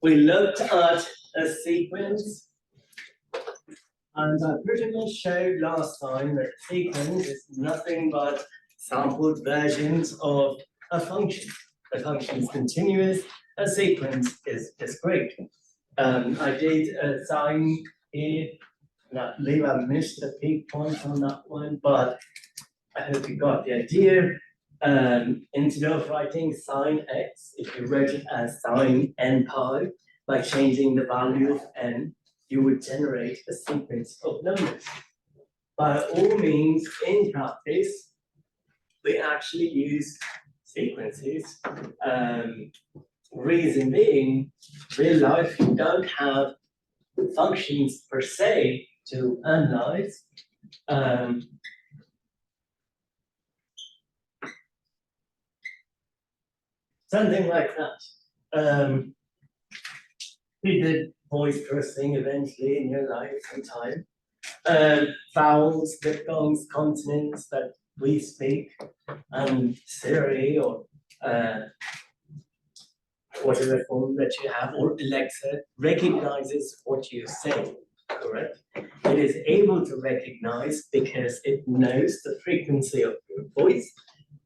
we looked at a sequence, and I pretty much showed last time that sequence is nothing but sampled versions of a function. The function is continuous, a sequence is discrete. I did a sign here, and I believe I missed a peak point on that one, but I hope you got the idea. Instead of writing sine x, if you wrote it as sine n pi, by changing the value of n, you would generate a sequence of numbers. By all means, in practice, we actually use sequences. Reason being, real life, you don't have functions per se to analyze. Something like that. We did voice processing eventually in your life sometime. Vowels, diphthongs, consonants that we speak, and Siri or whatever form that you have, or Alexa recognizes what you say, correct? It is able to recognize because it knows the frequency of your voice,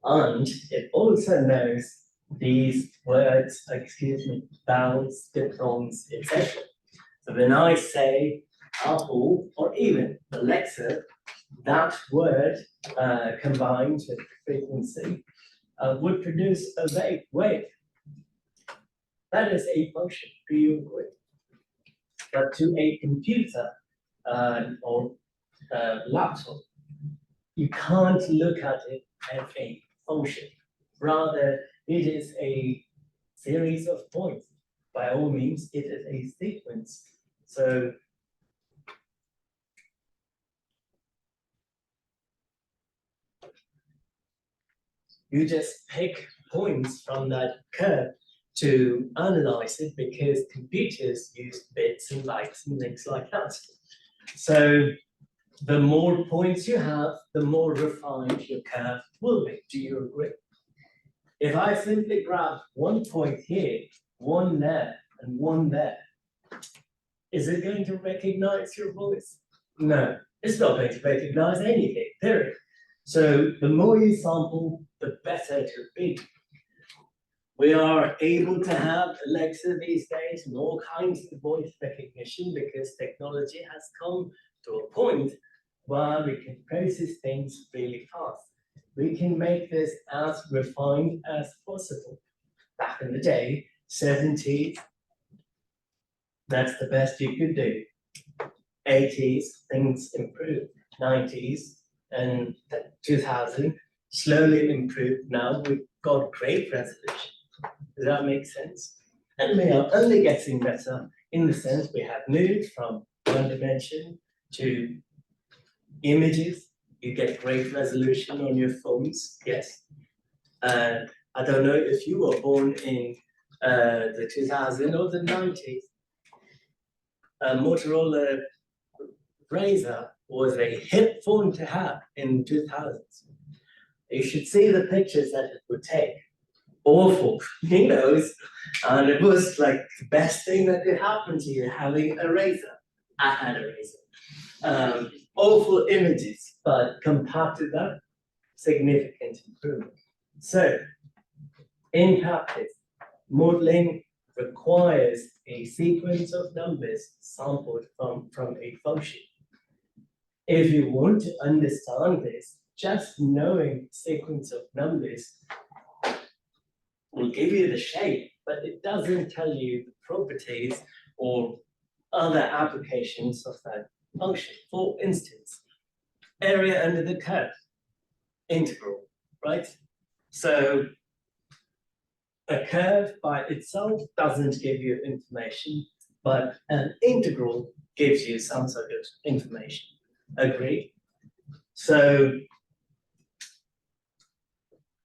and it also knows these words, vowels, diphthongs, etc. So when I say apple or even Alexa, that word combined with frequency would produce a wave. That is a function. Do you agree? But to a computer or laptop, you can't look at it as a function. Rather, it is a series of points. By all means, it is a sequence. So you just pick points from that curve to analyze it, because computers use bits and bytes and things like that. So the more points you have, the more refined your curve will be. Do you agree? If I simply grab 1 point here, 1 there, and 1 there, is it going to recognize your voice? No, it's not going to recognize anything, period. So the more you sample, the better it will be. We are able to have Alexa these days and all kinds of voice recognition because technology has come to a point where we can process things really fast. We can make this as refined as possible. Back in the day, 70s, that's the best you could do. 80s, things improved. 90s and 2000 slowly improved. Now we've got great resolution. Does that make sense? And we are only getting better in the sense we have moved from one dimension to images. You get great resolution on your phones, yes. I don't know if you were born in the 2000s or the 90s. Motorola Razr was a hip phone to have in 2000s. You should see the pictures that it would take. Awful, he knows, and it was like the best thing that could happen to you, having a razor. I had a razor. Awful images, but compared to that, significant improvement. So, in practice, modeling requires a sequence of numbers sampled from a function. If you want to understand this, just knowing sequence of numbers will give you the shape, but it doesn't tell you the properties or other applications of that function. For instance, area under the curve, integral, right? So a curve by itself doesn't give you information, but an integral gives you some sort of information. Agree? So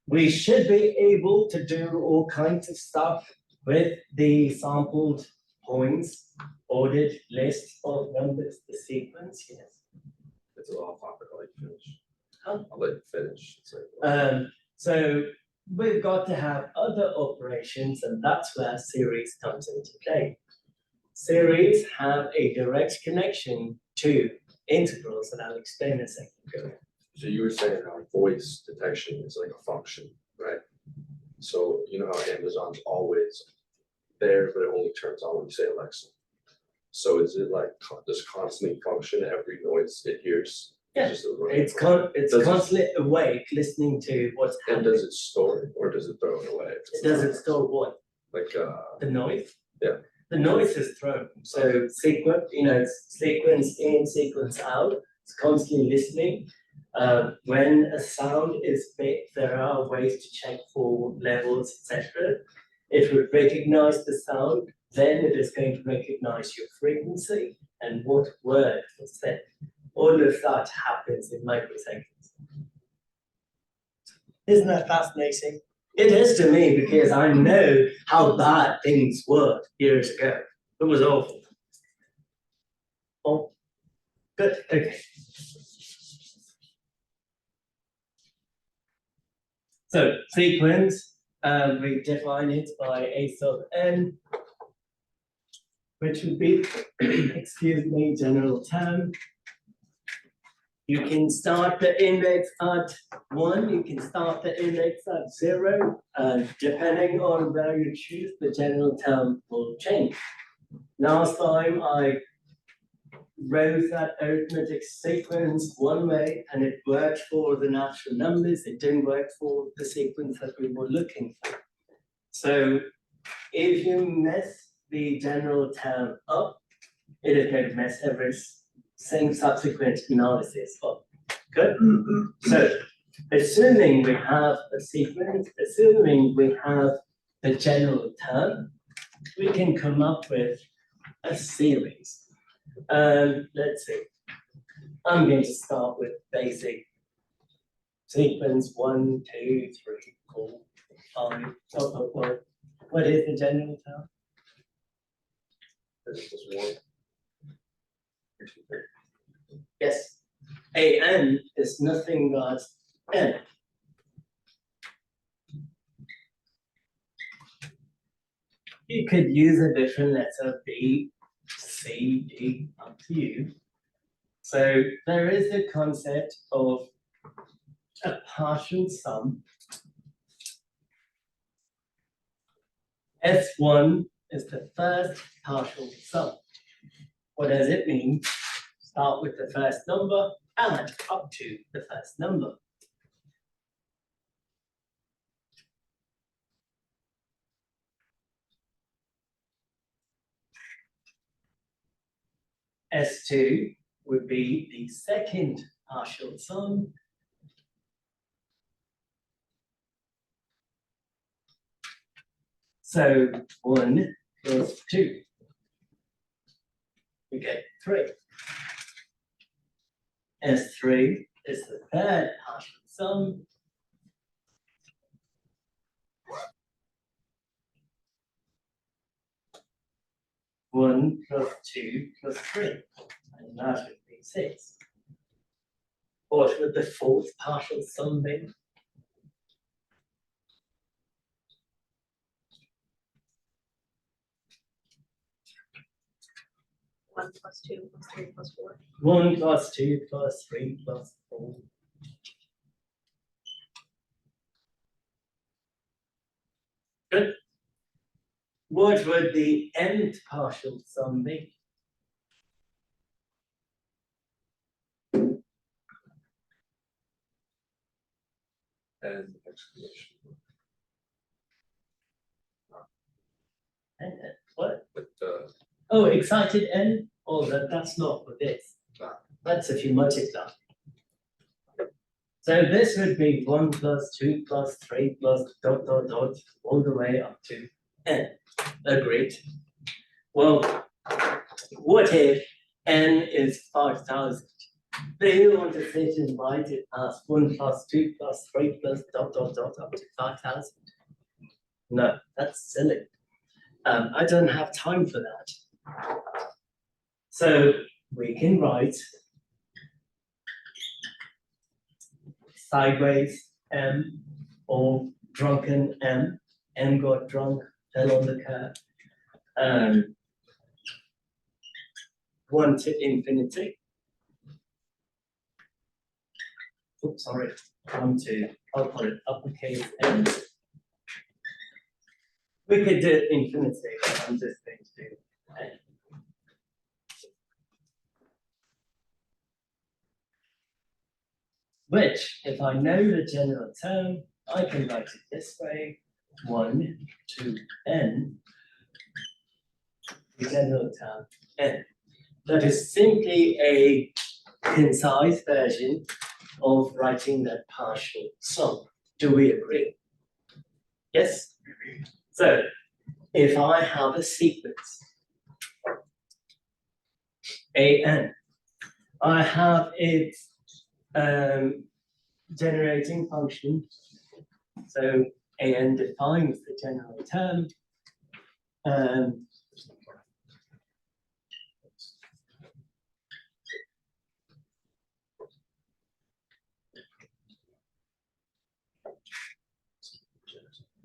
we should be able to do all kinds of stuff with the sampled points, ordered list of numbers, the sequence, yes. It's a little topic, I'll let you finish. Huh? I'll let you finish. So we've got to have other operations, and that's where series comes into play. Series have a direct connection to integrals that I'll explain in a second ago. So you were saying how voice detection is like a function, right? So you know how Amazon's always there, but it only turns on when you say Alexa. So is it like this constantly function every noise it hears? Yeah, Just it's constantly awake, listening to what's and happening. does it store it or does it throw it away? It doesn't store what? Like The noise? Yeah. The noise is thrown. So sequence, it's sequence in, sequence out. It's constantly listening. When a sound is big, there are ways to check for levels, etc. It would recognize the sound, then it is going to recognize your frequency and what word was said. All of that happens in microseconds. Isn't that fascinating? It is to me because I know how bad things were years ago. It was awful. Oh, good, okay. So sequence, we define it by a sub n, which would be, excuse me, general term. You can start the index at 1, you can start the index at 0, and depending on where you choose, the general term will change. Last time I wrote that arithmetic sequence one way and it worked for the natural numbers, it didn't work for the sequence that we were looking for. So if you mess the general term up, it is going to mess every same subsequent analysis up. Good? So assuming we have a sequence, assuming we have the general term, we can come up with a series. Let's see. I'm going to start with basic sequence 1, 2, 3, 4, 5. What is the general term? this is one. Yes. AN is nothing but n. You could use a different letter, B, C, D, up to you. So there is the concept of a partial sum. S1 is the first partial sum. What does it mean? Start with the first number, add up to the first number. S2 would be the second partial sum. So 1 plus 2, we get 3. S3 is the third partial sum. One plus 2 plus 3, and that would be 6. What would the fourth partial sum be? 1 plus 2 plus 3 plus 4. 1 plus 2 plus 3 plus 4. Good. What would the nth partial sum be? And exclamation. N, what? But Oh, excited n? Oh, that's not for this. Ah. That's if you multiply. So this would be 1 plus 2 plus 3 plus ... all the way up to n. Agreed. Well, what if n is 5,000? Do you want to sit and write it as 1 plus 2 plus 3 plus ... up to 5,000? No, that's silly. I don't have time for that. So we can write sideways m or drunken M got drunk, fell on the curb. 1 to infinity. Oops, sorry, 1 to, I'll call it uppercase M. We could do infinity, but I'm just going to do N. Which, if I know the general term, I can write it this way, 1 to N, the general term N. That is simply a concise version of writing that partial sum. Do we agree? Yes? So, if I have a sequence, AN, I have its generating function. So AN defines the general term.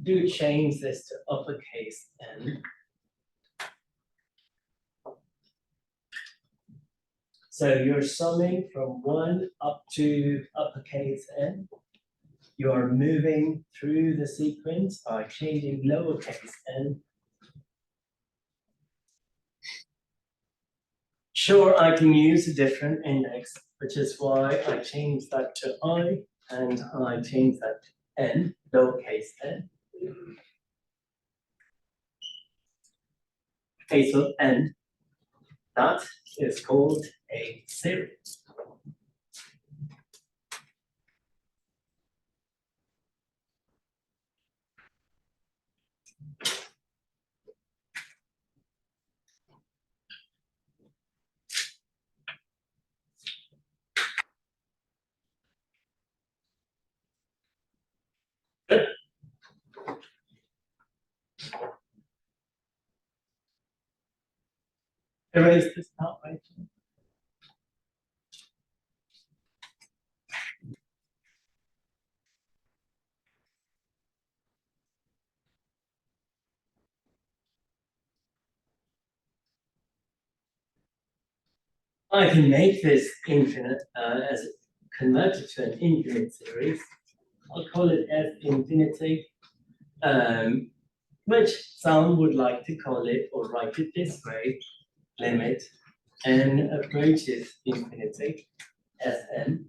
Do change this to uppercase N. So you're summing from 1 up to uppercase N. You are moving through the sequence by changing lowercase n. Sure, I can use a different index, which is why I changed that to I and I changed that to n, lowercase n. Case of n, that is called a series. Erase this part, right? I can make this infinite as converted to an infinite series. I'll call it F infinity, which some would like to call it or write it this way, limit n approaches infinity, Fn.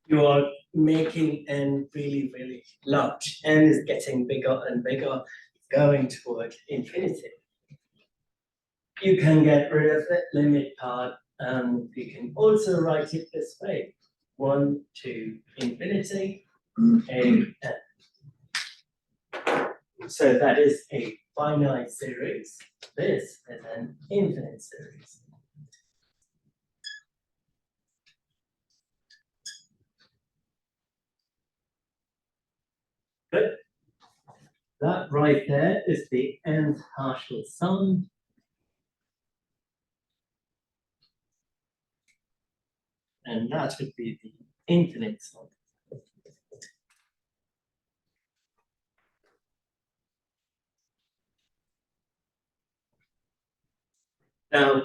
You are making n really, really large. N is getting bigger and bigger, going toward infinity. You can get rid of the limit part, and you can also write it this way: 1 to infinity, a n. So that is a finite series. This is an infinite series. Good. That right there is the nth partial sum. And that would be the infinite sum. Now,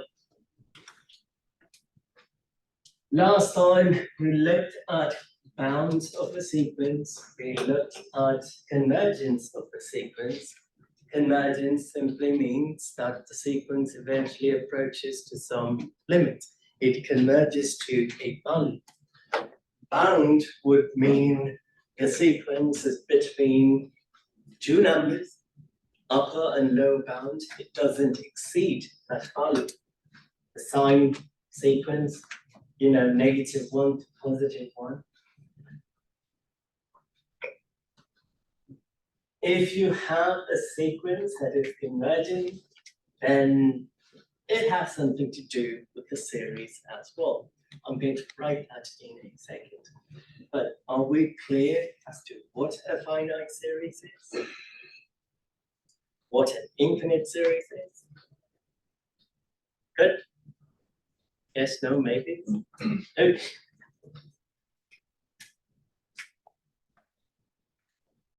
last time we looked at bounds of a sequence, we looked at convergence of the sequence. Convergence simply means that the sequence eventually approaches to some limit. It converges to a value. Bound would mean the sequence is between two numbers, upper and lower bound. It doesn't exceed that value. The sign sequence, -1 to +1. If you have a sequence that is converging, then it has something to do with the series as well. I'm going to write that in a second. But are we clear as to what a finite series is? what an infinite series is? Good? Yes, no, maybe? Okay.